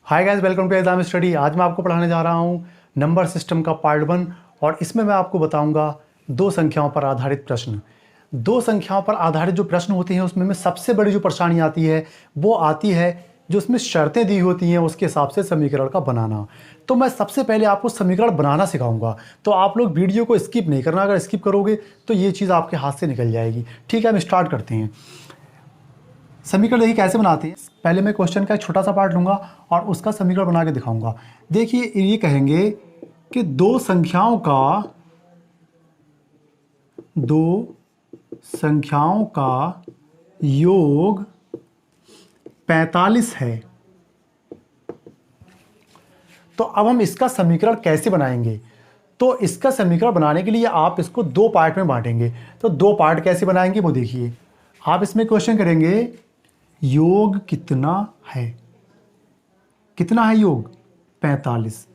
Hi guys, welcome to exam study. आज मैं आपको पढ़ाने जा रहा हूँ नंबर सिस्टम का पार्ट 1 और इसमें मैं आपको बताऊंगा दो संख्याओं पर आधारित प्रश्न। दो संख्याओं पर आधारित जो प्रश्न होते हैं उसमें सबसे बड़ी जो परेशानी आती है वो आती है जो उसमें शर्तें दी होती हैं उसके हिसाब से समीकरण का बनाना। तो मैं सबसे पहले आपको समीकरण बनाना सिखाऊंगा, तो आप लोग वीडियो को स्किप नहीं करना। अगर स्किप करोगे तो ये चीज़ आपके हाथ से निकल जाएगी। ठीक है, हम स्टार्ट करते हैं। समीकरण देखिए कैसे बनाते हैं। पहले मैं क्वेश्चन का एक छोटा सा पार्ट लूँगा और उसका समीकरण बना के दिखाऊंगा। देखिए ये कहेंगे कि दो संख्याओं का योग 45 है। तो अब हम इसका समीकरण कैसे बनाएंगे? तो इसका समीकरण बनाने के लिए आप इसको दो पार्ट में बांटेंगे। तो दो पार्ट कैसे बनाएंगे वो देखिए। आप इसमें क्वेश्चन करेंगे योग कितना है। कितना है योग? 45।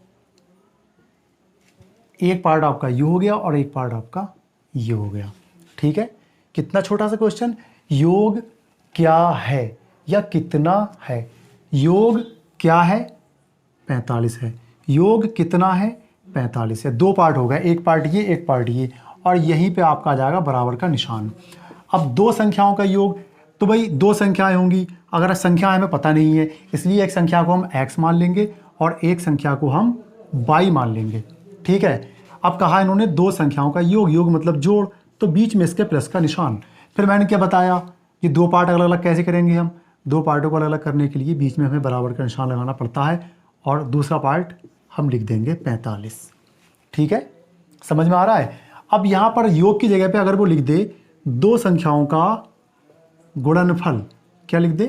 एक पार्ट आपका यू हो गया और एक पार्ट आपका यू हो गया। ठीक है, कितना छोटा सा क्वेश्चन। योग क्या है या कितना है? योग क्या है? 45 है। योग कितना है? 45 है। दो पार्ट हो गए, एक पार्ट ये एक पार्ट ये, और यहीं पे आपका आ जाएगा बराबर का निशान। अब दो संख्याओं का योग, तो भाई दो संख्याएं होंगी। अगर संख्या हमें पता नहीं है इसलिए एक संख्या को हम x मान लेंगे और एक संख्या को हम y मान लेंगे। ठीक है, अब कहा इन्होंने दो संख्याओं का योग, योग मतलब जोड़, तो बीच में इसके प्लस का निशान। फिर मैंने क्या बताया, ये दो पार्ट अलग अलग कैसे करेंगे हम। दो पार्टों को अलग अलग करने के लिए बीच में हमें बराबर का निशान लगाना पड़ता है और दूसरा पार्ट हम लिख देंगे 45। ठीक है, समझ में आ रहा है। अब यहाँ पर योग की जगह पे अगर वो लिख दे दो संख्याओं का गुणनफल, क्या लिख दे?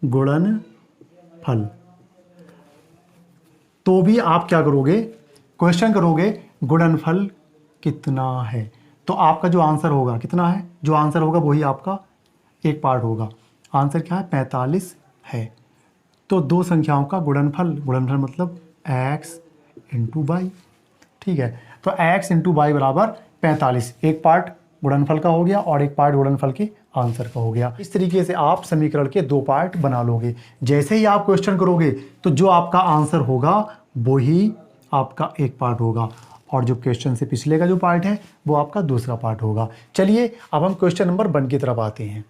गुणनफल, तो भी आप क्या करोगे, क्वेश्चन करोगे गुणनफल कितना है। तो आपका जो आंसर होगा कितना है, जो आंसर होगा वही आपका एक पार्ट होगा। आंसर क्या है? 45 है। तो दो संख्याओं का गुणनफल, गुणनफल मतलब x इंटू वाई। ठीक है, तो x इंटू वाई बराबर 45। एक पार्ट गुणनफल का हो गया और एक पार्ट गुणनफल के आंसर का हो गया। इस तरीके से आप समीकरण के दो पार्ट बना लोगे। जैसे ही आप क्वेश्चन करोगे तो जो आपका आंसर होगा वही आपका एक पार्ट होगा और जो क्वेश्चन से पिछले का जो पार्ट है वो आपका दूसरा पार्ट होगा। चलिए अब हम क्वेश्चन नंबर 1 की तरफ आते हैं।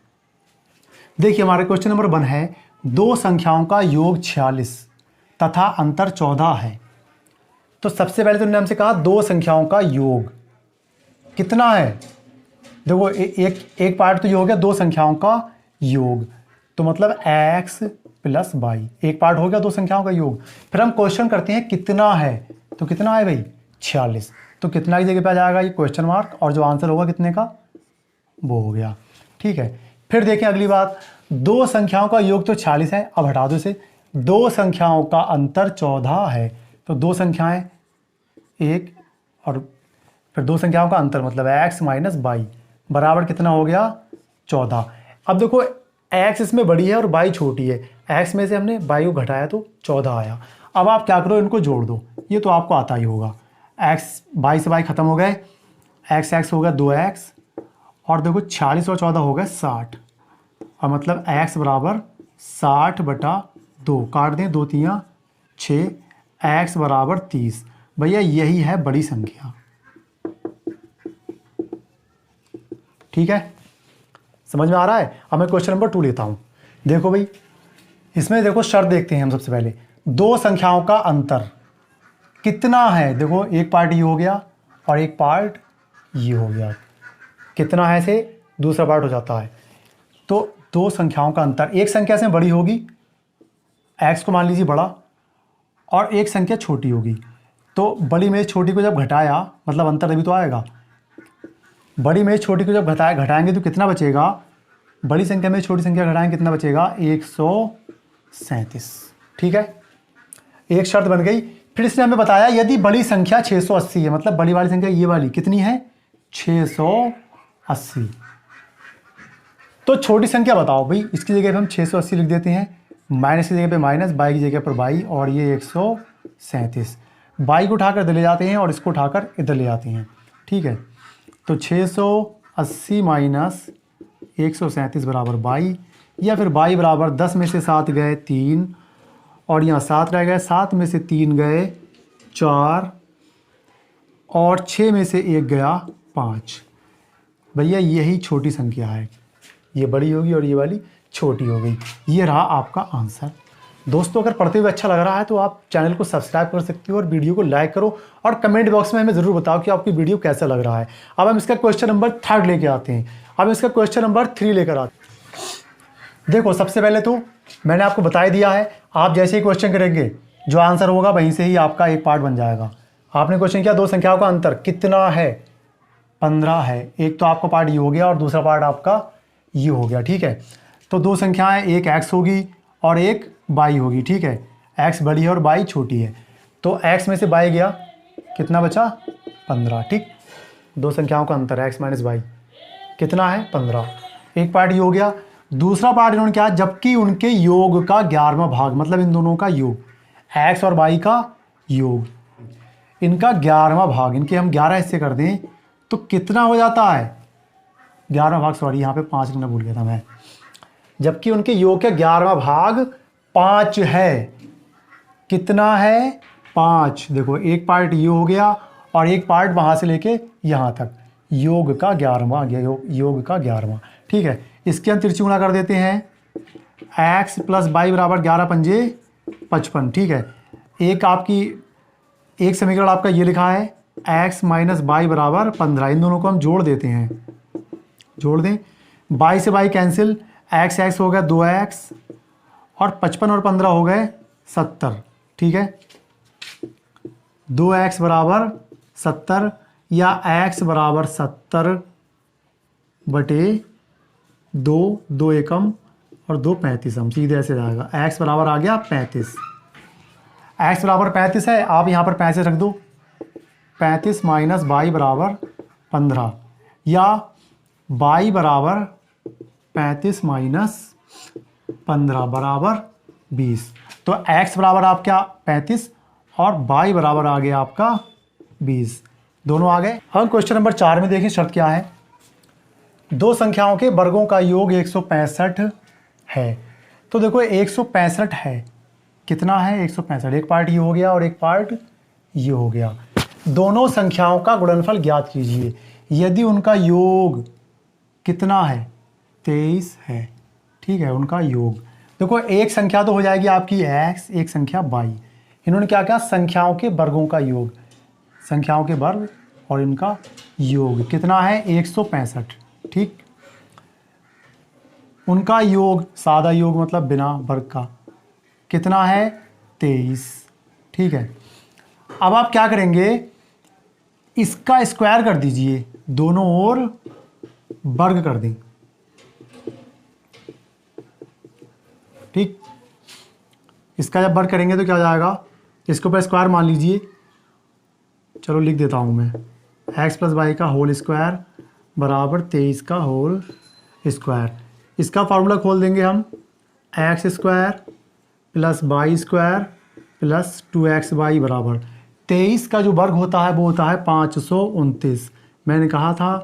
देखिए हमारा क्वेश्चन नंबर 1 है, दो संख्याओं का योग 46 तथा अंतर 14 है। तो सबसे पहले तो उन्होंने हमसे कहा दो संख्याओं का योग कितना है। देखो एक पार्ट तो ये हो गया दो संख्याओं का योग, तो मतलब x प्लस वाई, एक पार्ट हो गया दो संख्याओं का योग। फिर हम क्वेश्चन करते हैं कितना है, तो कितना है भाई? 46। तो कितना की जगह पे आ जाएगा ये क्वेश्चन मार्क और जो आंसर होगा कितने का वो हो गया। ठीक है, फिर देखें अगली बात, दो संख्याओं का योग तो 46 है, अब हटा दो इसे। दो संख्याओं का अंतर 14 है, तो दो संख्याएं एक और फिर दो संख्याओं का अंतर मतलब x माइनस वाई बराबर कितना हो गया? 14। अब देखो x इसमें बड़ी है और y छोटी है, x में से हमने y को घटाया तो 14 आया। अब आप क्या करो, इनको जोड़ दो, ये तो आपको आता ही होगा। x y से y खत्म हो गए, x हो गया 2x और देखो 46 और 14 हो गए 60। अब मतलब x बराबर 60/2, काट दें 2 3 6, x बराबर 30। भैया यही है बड़ी संख्या। ठीक है, समझ में आ रहा है। अब मैं क्वेश्चन नंबर 2 लेता हूं। देखो भाई इसमें देखो शर्त देखते हैं हम सबसे पहले, दो संख्याओं का अंतर कितना है। देखो एक पार्ट ये हो गया और एक पार्ट ये हो गया, कितना है से दूसरा पार्ट हो जाता है। तो दो संख्याओं का अंतर, एक संख्या से बड़ी होगी, x को मान लीजिए बड़ा, और एक संख्या छोटी होगी। तो बड़ी में छोटी को जब घटाया मतलब अंतर तभी तो आएगा। बड़ी में छोटी को जब घटाएंगे तो कितना बचेगा? बड़ी संख्या में छोटी संख्या घटाएंगे कितना बचेगा? 137। ठीक है, एक शर्त बन गई। फिर इसने हमें बताया यदि बड़ी संख्या 680 है, मतलब बड़ी वाली संख्या ये वाली कितनी है? 680। तो छोटी संख्या बताओ भाई। इसकी जगह पे हम 680 लिख देते हैं, माइनस की जगह पे माइनस, बाई की जगह पर बाई, और ये 137। बाई को उठाकर इधर ले जाते हैं और इसको उठाकर इधर ले जाते हैं। ठीक है, तो 680 माइनस 137 बराबर 22, या फिर 22 बराबर 10 में से 7 गए 3 और यहाँ 7 रह गए, 7 में से 3 गए 4 और 6 में से 1 गया 5। भैया यही छोटी संख्या है, ये बड़ी होगी और ये वाली छोटी हो गई। ये रहा आपका आंसर। दोस्तों अगर पढ़ते हुए अच्छा लग रहा है तो आप चैनल को सब्सक्राइब कर सकते हो और वीडियो को लाइक करो और कमेंट बॉक्स में हमें ज़रूर बताओ कि आपकी वीडियो कैसा लग रहा है। अब हम इसका क्वेश्चन नंबर 3 लेके आते हैं। अब इसका क्वेश्चन नंबर 3 लेकर आते हैं। देखो सबसे पहले तो मैंने आपको बता दिया है, आप जैसे ही क्वेश्चन करेंगे जो आंसर होगा वहीं से ही आपका एक पार्ट बन जाएगा। आपने क्वेश्चन किया दो संख्याओं का अंतर कितना है, 15 है। एक तो आपका पार्ट ये हो गया और दूसरा पार्ट आपका ये हो गया, ठीक है। तो दो संख्याएं, एक x होगी और एक y होगी, ठीक है। x बड़ी है और y छोटी है, तो x में से y गया, कितना बचा 15, ठीक। दो संख्याओं का अंतर x माइनस y कितना है 15। एक पार्ट ये हो गया। दूसरा पार्ट इन्होंने क्या, जबकि उनके योग का 11वां भाग, मतलब इन दोनों का योग, x और y का योग, इनका 11वां भाग, इनके हम 11 हिस्से कर दें तो कितना हो जाता है 11वां भाग, सॉरी यहाँ पे 5 लिखना भूल गया था मैं। जबकि उनके योग का 11वां भाग 5 है, कितना है 5। देखो एक पार्ट ये हो गया और एक पार्ट वहाँ से लेके यहाँ तक, योग का 11वां, योग का 11वां, ठीक है। इसके हम तिरछी गुणा कर देते हैं, x प्लस वाई बराबर 11 पंजे 55, ठीक है। एक आपकी एक समीकरण आपका ये लिखा है x माइनस वाई बराबर 15, इन दोनों को हम जोड़ देते हैं, जोड़ दें, y से y कैंसिल, x x हो गया 2x और 55 और 15 हो गए 70, ठीक है। 2x बराबर 70 या x बराबर 70 बटे 2, 2 एकम और 2 35, हम सीधे ऐसे जाएगा, x बराबर आ गया 35। x बराबर 35 है, आप यहाँ पर 35 रख दो, 35 माइनस वाई बराबर 15 या y बराबर 35 माइनस 15 बराबर 20। तो x बराबर आपका 35 और y बराबर आ गया आपका 20, दोनों आ गए। हम क्वेश्चन नंबर 4 में देखें, शर्त क्या है, दो संख्याओं के वर्गों का योग 165 है। तो देखो 165 है, कितना है 165, एक पार्ट ये हो गया और एक पार्ट ये हो गया। दोनों संख्याओं का गुणनफल ज्ञात कीजिए यदि उनका योग कितना है 23 है, ठीक है, उनका योग। देखो एक संख्या तो हो जाएगी आपकी x, एक संख्या y। इन्होंने क्या किया, संख्याओं के वर्गों का योग, संख्याओं के वर्ग और इनका योग कितना है 165, ठीक। उनका योग, सादा योग मतलब बिना वर्ग का, कितना है 23, ठीक है। अब आप क्या करेंगे, इसका स्क्वायर कर दीजिए, दोनों ओर वर्ग कर दें, ठीक। इसका जब वर्ग करेंगे तो क्या हो जाएगा, इसके ऊपर स्क्वायर मान लीजिए, चलो लिख देता हूँ मैं, x प्लस वाई का होल स्क्वायर बराबर 23 का होल स्क्वायर। इसका फार्मूला खोल देंगे हम, x square plus y square plus 2xy बराबर 23 का जो वर्ग होता है वो होता है 529। मैंने कहा था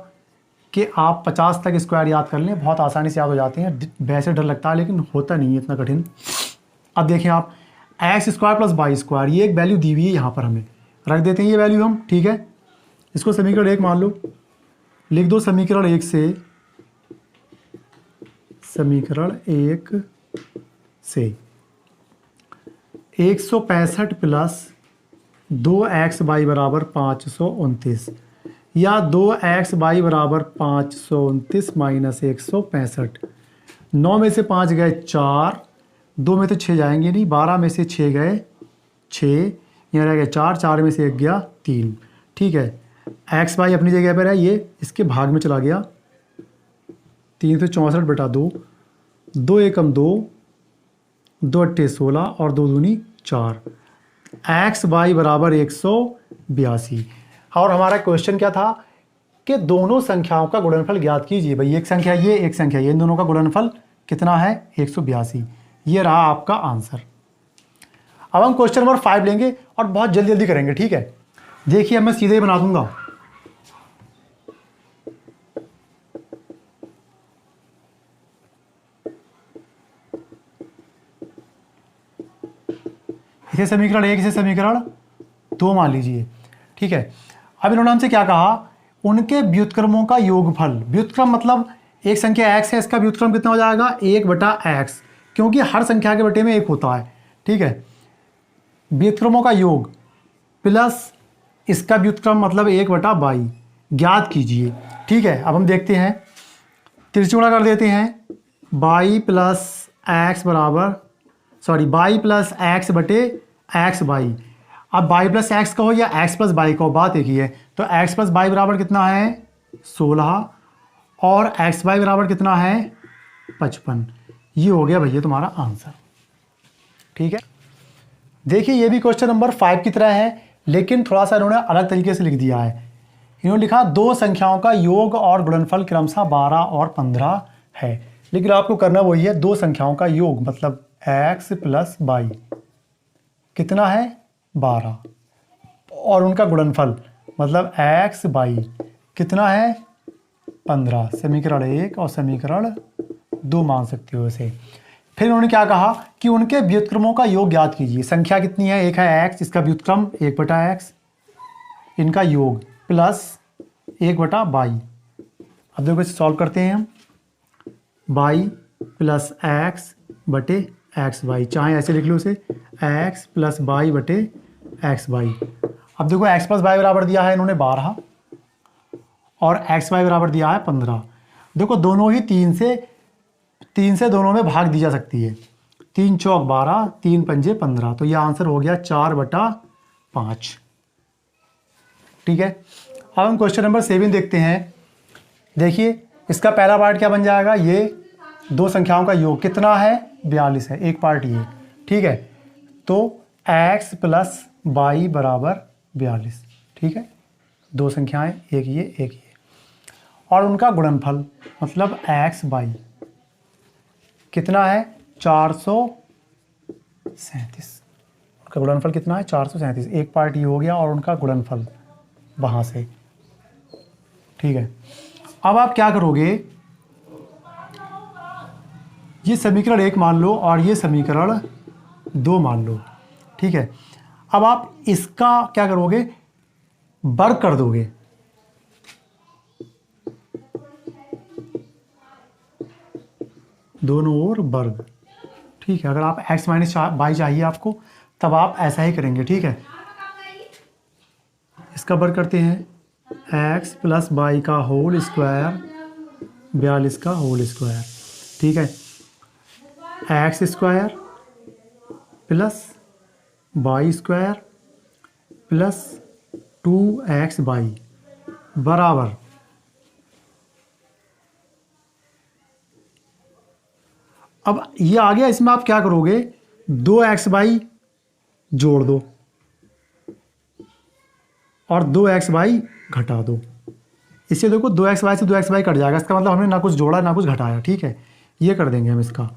कि आप 50 तक स्क्वायर याद कर लें, बहुत आसानी से याद हो जाते हैं, वैसे डर लगता है लेकिन होता नहीं है इतना कठिन। अब देखें आप, x square plus y square, ये एक वैल्यू दी हुई है यहाँ पर, हमें रख देते हैं ये वैल्यू हम, ठीक है। इसको समीकरण 1 मान लो, लिख दो समीकरण 1 से, समीकरण 1 से 165 प्लस 2xy बराबर 529 या 2xy बराबर 529 माइनस 165। 9 में से 5 गए 4, 2 में तो 6 जाएंगे नहीं, 12 में से 6 गए 6, यहाँ रह गया 4, 4 में से 1 गया 3, ठीक है। एक्स वाई अपनी जगह पर है, ये इसके भाग में चला गया, 364 बटा 2, 2 एकम 2, 2 अट्ठे 16 और 2 दूनी 4, एक्स वाई बराबर 182। और हमारा क्वेश्चन क्या था कि दोनों संख्याओं का गुणनफल ज्ञात कीजिए। भाई एक संख्या ये, एक संख्या ये, इन दोनों का गुणनफल कितना है 182। ये रहा आपका आंसर। अब हम क्वेश्चन नंबर 5 लेंगे और बहुत जल्दी जल्दी करेंगे, ठीक है। देखिए अब मैं सीधे ही बना दूंगा, इसे समीकरण 1, इसे समीकरण 2 मान लीजिए। ठीक है, अब इन्होंने हमसे क्या कहा, उनके व्युत्क्रमों का योगफल। व्युत्क्रम मतलब एक संख्या x है, इसका व्युत्क्रम कितना हो जाएगा 1/x, क्योंकि हर संख्या के बटे में 1 होता है। ठीक है, व्युत्क्रमों का योग प्लस इसका व्युत्क्रम मतलब 1/22 ज्ञात कीजिए। ठीक है, अब हम देखते हैं, तिरछी गुणा कर देते हैं। y प्लस x बटे एक्स बाई। अब y प्लस एक्स का हो या x प्लस बाई का हो, बात एक ही है। तो x प्लस बाई बराबर कितना है 16 और x बाई बराबर कितना है 55। ये हो गया भैया तुम्हारा आंसर। ठीक है, देखिए ये भी क्वेश्चन नंबर 5 की तरह है, लेकिन थोड़ा सा इन्होंने अलग तरीके से लिख दिया है। इन्होंने लिखा दो संख्याओं का योग और गुणनफल क्रमशः 12 और 15 है, लेकिन आपको करना वही है, दो संख्याओं का योग मतलब x प्लस बाई कितना है 12 और उनका गुणनफल मतलब x बाई कितना है 15। समीकरण 1 और समीकरण 2 मान सकते हो इसे। फिर उन्होंने क्या कहा कि उनके व्युत्क्रमों का योग ज्ञात कीजिए। संख्या कितनी है, एक है x, इसका व्युत्क्रम 1/x, इनका योग प्लस 1/22। अब देखो इसे सॉल्व करते हैं हम। y प्लस एक्स बटे एक्स वाई, चाहे ऐसे लिख लो इसे x प्लस बाई बटे एक्स वाई। अब देखो x प्लस बाई बराबर दिया है इन्होंने 12 और एक्स वाई बराबर दिया है 15। देखो दोनों ही 3 से दोनों में भाग दी जा सकती है। 3 चौक 12, 3 पंजे 15, तो यह आंसर हो गया 4/5। ठीक है, अब हम क्वेश्चन नंबर 7 देखते हैं। देखिए इसका पहला पार्ट क्या बन जाएगा, ये दो संख्याओं का योग कितना है 42 है, एक पार्ट ये। ठीक है, तो x प्लस बाई बराबर 42। ठीक है, दो संख्याएं, एक ये और उनका गुणनफल मतलब x बाई कितना है 437। उनका गुणनफल कितना है 437, एक पार्ट ये हो गया और उनका गुणनफल वहाँ से। ठीक है, अब आप क्या करोगे, ये समीकरण 1 मान लो और ये समीकरण 2 मान लो। ठीक है, अब आप इसका क्या करोगे, वर्ग कर दोगे। दोनों ओर वर्ग। ठीक है, अगर आप x माइनस बाई चाहिए आपको तब आप ऐसा ही करेंगे। ठीक है, इसका वर्ग करते हैं, x प्लस बाई का होल स्क्वायर 42 का होल स्क्वायर। ठीक है, x square plus by square plus 2x by बराबर अब ये आ गया। इसमें आप क्या करोगे, 2x बाई जोड़ दो और 2x बाई घटा दो। इससे देखो 2x बाई से 2x बाई कट जाएगा, इसका मतलब हमने ना कुछ जोड़ा ना कुछ घटाया। ठीक है, ये कर देंगे हम इसका,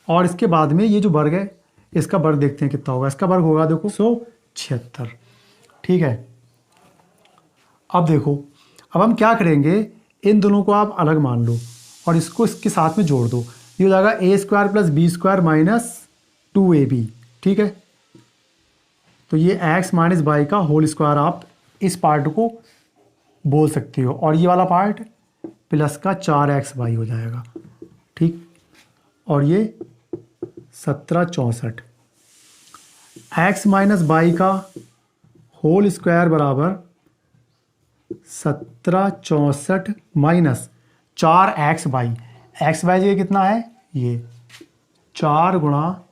और इसके बाद में ये जो वर्ग है इसका वर्ग देखते हैं कितना होगा। इसका वर्ग होगा देखो 176। ठीक है, अब देखो, अब हम क्या करेंगे, इन दोनों को आप अलग मान लो और इसको इसके साथ में जोड़ दो। ये हो जाएगा a square plus b square minus 2ab। ठीक है, तो ये x माइनस बाई का होल स्क्वायर आप इस पार्ट को बोल सकते हो, और ये वाला पार्ट प्लस का 4x बाई हो जाएगा। ठीक, और ये 1764 x माइनस बाई का होल स्क्वायर बराबर 1764 minus 4x by. X by जगह कितना है, ये 4 गुणा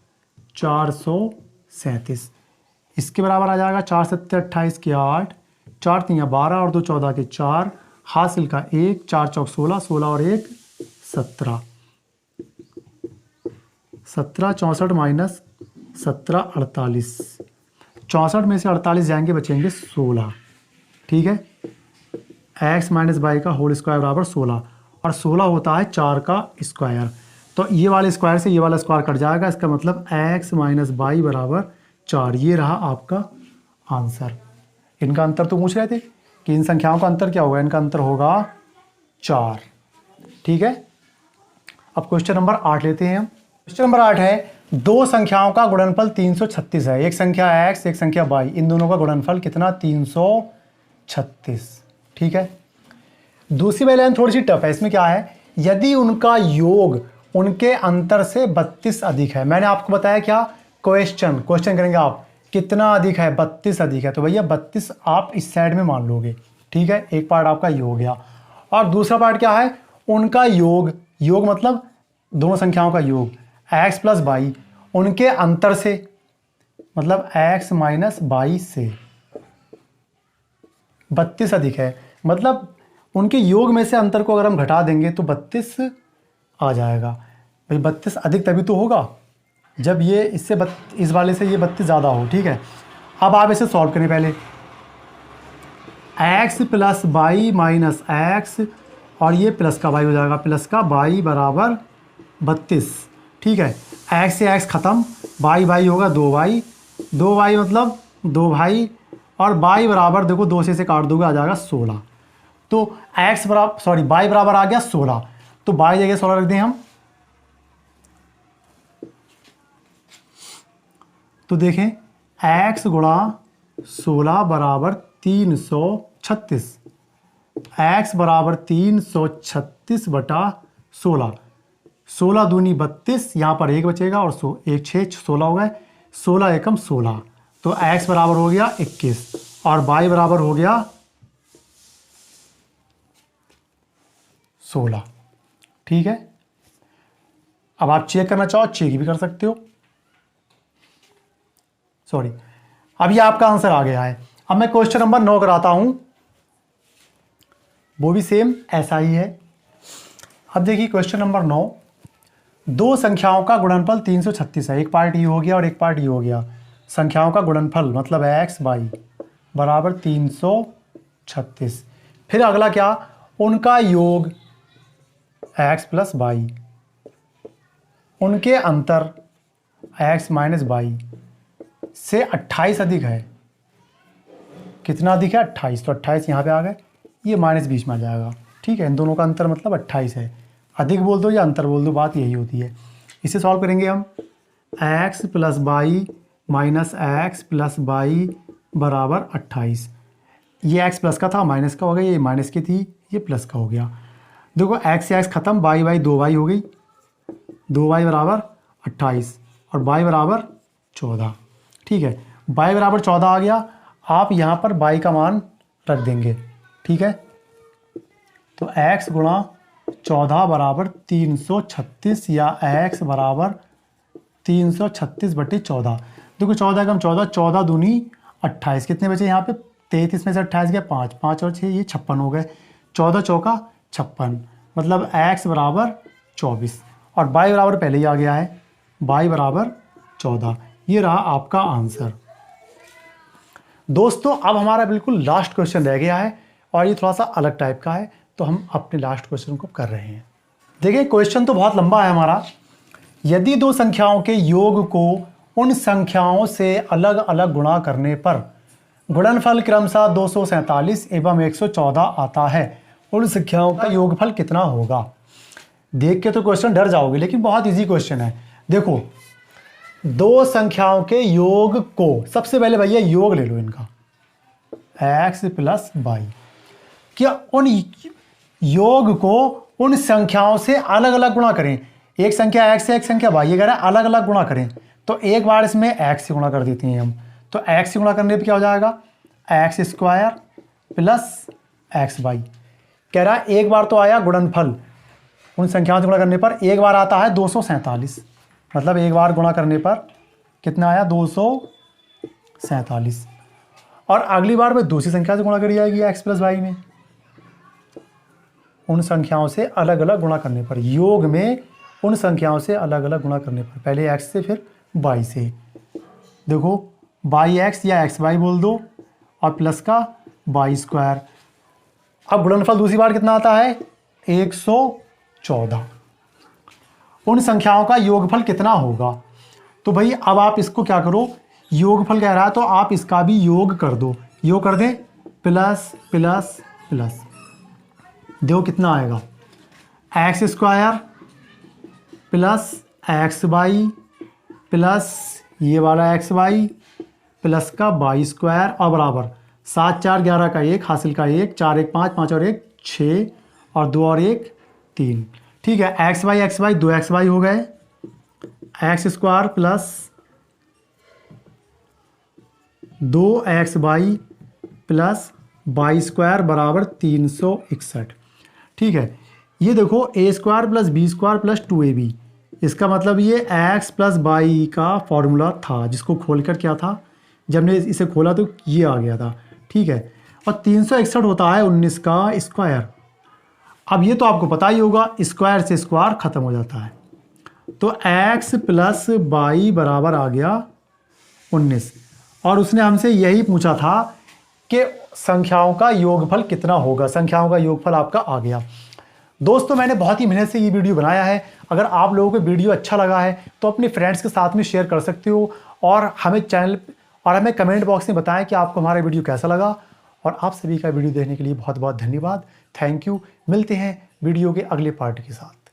437, इसके बराबर आ जाएगा 4 7 28 के 8, 4 3 12 और 2 14 के 4, हासिल का 1, 4 चौक 16, 16 और 1 17, 17 64 माइनस 17 48, 64 में से 48 जाएंगे बचेंगे 16। ठीक है, x माइनस बाई का होल स्क्वायर बराबर 16 और 16 होता है 4 का स्क्वायर, तो ये वाले स्क्वायर से ये वाला स्क्वायर कट जाएगा। इसका मतलब x माइनस बाई बराबर 4। ये रहा आपका आंसर। इनका अंतर तो पूछ रहे थे कि इन संख्याओं का अंतर क्या होगा, इनका अंतर होगा 4। ठीक है, अब क्वेश्चन नंबर 8 लेते हैं हम। क्वेश्चन नंबर 8 है, दो संख्याओं का गुणनफल 336 है, एक संख्या x एक संख्या y, इन दोनों का गुणनफल कितना 336। ठीक है। दूसरी वाली लाइन थोड़ी सी टफ है, इसमें क्या है, यदि उनका योग उनके अंतर से 32 अधिक है। मैंने आपको बताया क्या, क्वेश्चन करेंगे आप, कितना अधिक है, 32 अधिक है, तो भैया 32 आप इस साइड में मान लोगे। ठीक है, एक पार्ट आपका ये हो गया। और दूसरा पार्ट क्या है, उनका योग मतलब दोनों संख्याओं का योग, x प्लस वाई, उनके अंतर से मतलब x माइनस वाई से 32 अधिक है, मतलब उनके योग में से अंतर को अगर हम घटा देंगे तो 32 आ जाएगा। भाई 32 अधिक तभी तो होगा जब ये इससे इस वाले से ये 32 ज़्यादा हो। ठीक है, अब आप इसे सॉल्व करें। पहले x plus y minus x और ये प्लस का y हो जाएगा, प्लस का y बराबर 32। ठीक है, x से x ख़त्म, y होगा 2y, 2y मतलब 2 भाई, और y बराबर देखो 2 से काट दोगे आ जाएगा 16। तो y बराबर आ गया 16, तो y जगह 16 रख दें हम। तो देखें x गुणा 16 बराबर 336, x बराबर 336 बटा 16, 16 दूनी 32, यहाँ पर एक बचेगा और 1 6 16 हो गए, 16 एकम 16, तो x बराबर हो गया 21 और y बराबर हो गया 16। ठीक है, अब आप चेक करना चाहो चेक भी कर सकते हो। सॉरी, अब ये आपका आंसर आ गया है। अब मैं क्वेश्चन नंबर 9 कराता हूं, वो भी सेम ऐसा ही है। अब देखिए क्वेश्चन नंबर 9, दो संख्याओं का गुणनफल 336 है, एक पार्ट ये हो गया और एक पार्ट ये हो गया। संख्याओं का गुणनफल मतलब x y बराबर 336। फिर अगला क्या, उनका योग x प्लस वाई, उनके अंतर x माइनस वाई से 28 अधिक है। कितना अधिक है, 28, तो 28 यहाँ पे आ गए, ये माइनस बीच में आ जाएगा। ठीक है, इन दोनों का अंतर मतलब 28 है। अधिक बोल दो या अंतर बोल दो, बात यही होती है। इसे सॉल्व करेंगे हम, x plus y minus x plus y बराबर 28। ये x प्लस का था, माइनस का हो गया, ये माइनस की थी, ये प्लस का हो गया। देखो x से x ख़त्म, y 2y हो गई, 2y बराबर 28 और y बराबर 14। ठीक है, y बराबर 14 आ गया। आप यहाँ पर y का मान रख देंगे। ठीक है, तो x गुणा 14 बराबर 336 या x बराबर 336 बटे 14। देखो 14 कम 14, 14 दूनी 28, कितने बचे यहाँ पे, 33 में से 28 गया 5, 5 और 6 ये 56 हो गए, 14 चौका 56, मतलब x बराबर 24 और y बराबर पहले ही आ गया है, y बराबर 14। ये रहा आपका आंसर। दोस्तों अब हमारा बिल्कुल लास्ट क्वेश्चन रह गया है और ये थोड़ा सा अलग टाइप का है, तो हम अपने लास्ट क्वेश्चन को कर रहे हैं। देखिए क्वेश्चन तो बहुत लंबा है हमारा। यदि दो संख्याओं के योग को उन संख्याओं से अलग अलग गुणा करने पर गुणनफल क्रमशः 247 एवं 114 आता है, उन संख्याओं का योगफल कितना होगा। देख के तो क्वेश्चन डर जाओगे, लेकिन बहुत इजी क्वेश्चन है। देखो दो संख्याओं के योग को, सबसे पहले भैया योग ले लो इनका, x प्लस वाई, क्या उन योग को उन संख्याओं से अलग अलग गुणा करें। एक संख्या x से एक संख्या y, ये कह रहा है अलग अलग गुणा करें, तो एक बार इसमें x से गुणा कर देते हैं हम, तो x से गुणा करने पे क्या हो जाएगा, x square plus x y. कह रहा है एक बार तो आया गुणनफल, उन संख्याओं से गुणा करने पर एक बार आता है 247, मतलब एक बार गुणा करने पर कितना आया 247, और अगली बार में दूसरी संख्या से गुणा करी जाएगी x प्लस वाई में, उन संख्याओं से अलग अलग गुणा करने पर, योग में उन संख्याओं से अलग अलग गुणा करने पर, पहले x से फिर y से। देखो yx या xy बोल दो और प्लस का वाई स्क्वायर। अब गुणनफल दूसरी बार कितना आता है 114। उन संख्याओं का योगफल कितना होगा। तो भाई अब आप इसको क्या करो, योगफल कह रहा है तो आप इसका भी योग कर दो, योग कर दें, प्लस प्लस प्लस, देखो कितना आएगा, x square plus x y plus ये वाला एक्स वाई प्लस का वाई स्क्वायर और बराबर 7 4 11 का 1 हासिल का 1 4 1 5 5 और 1 6 और 2 और 1 3। ठीक है, एक्स वाई 2 एक्स वाई हो गए, x square plus 2 x y plus y square बराबर 361। ठीक है, ये देखो a square plus b square plus 2ab, इसका मतलब ये एक्स प्लस वाई का फॉर्मूला था जिसको खोलकर क्या था, जब ने इसे खोला तो ये आ गया था। ठीक है, और 361 होता है 19 का स्क्वायर। अब ये तो आपको पता ही होगा, स्क्वायर से स्क्वायर खत्म हो जाता है, तो एक्स प्लस वाई बराबर आ गया 19। और उसने हमसे यही पूछा था कि संख्याओं का योगफल कितना होगा। संख्याओं का योगफल आपका आ गया। दोस्तों, मैंने बहुत ही मेहनत से ये वीडियो बनाया है। अगर आप लोगों को वीडियो अच्छा लगा है तो अपने फ्रेंड्स के साथ में शेयर कर सकते हो और हमें कमेंट बॉक्स में बताएं कि आपको हमारा वीडियो कैसा लगा। और आप सभी का वीडियो देखने के लिए बहुत बहुत धन्यवाद। Thank you. मिलते हैं वीडियो के अगले पार्ट के साथ।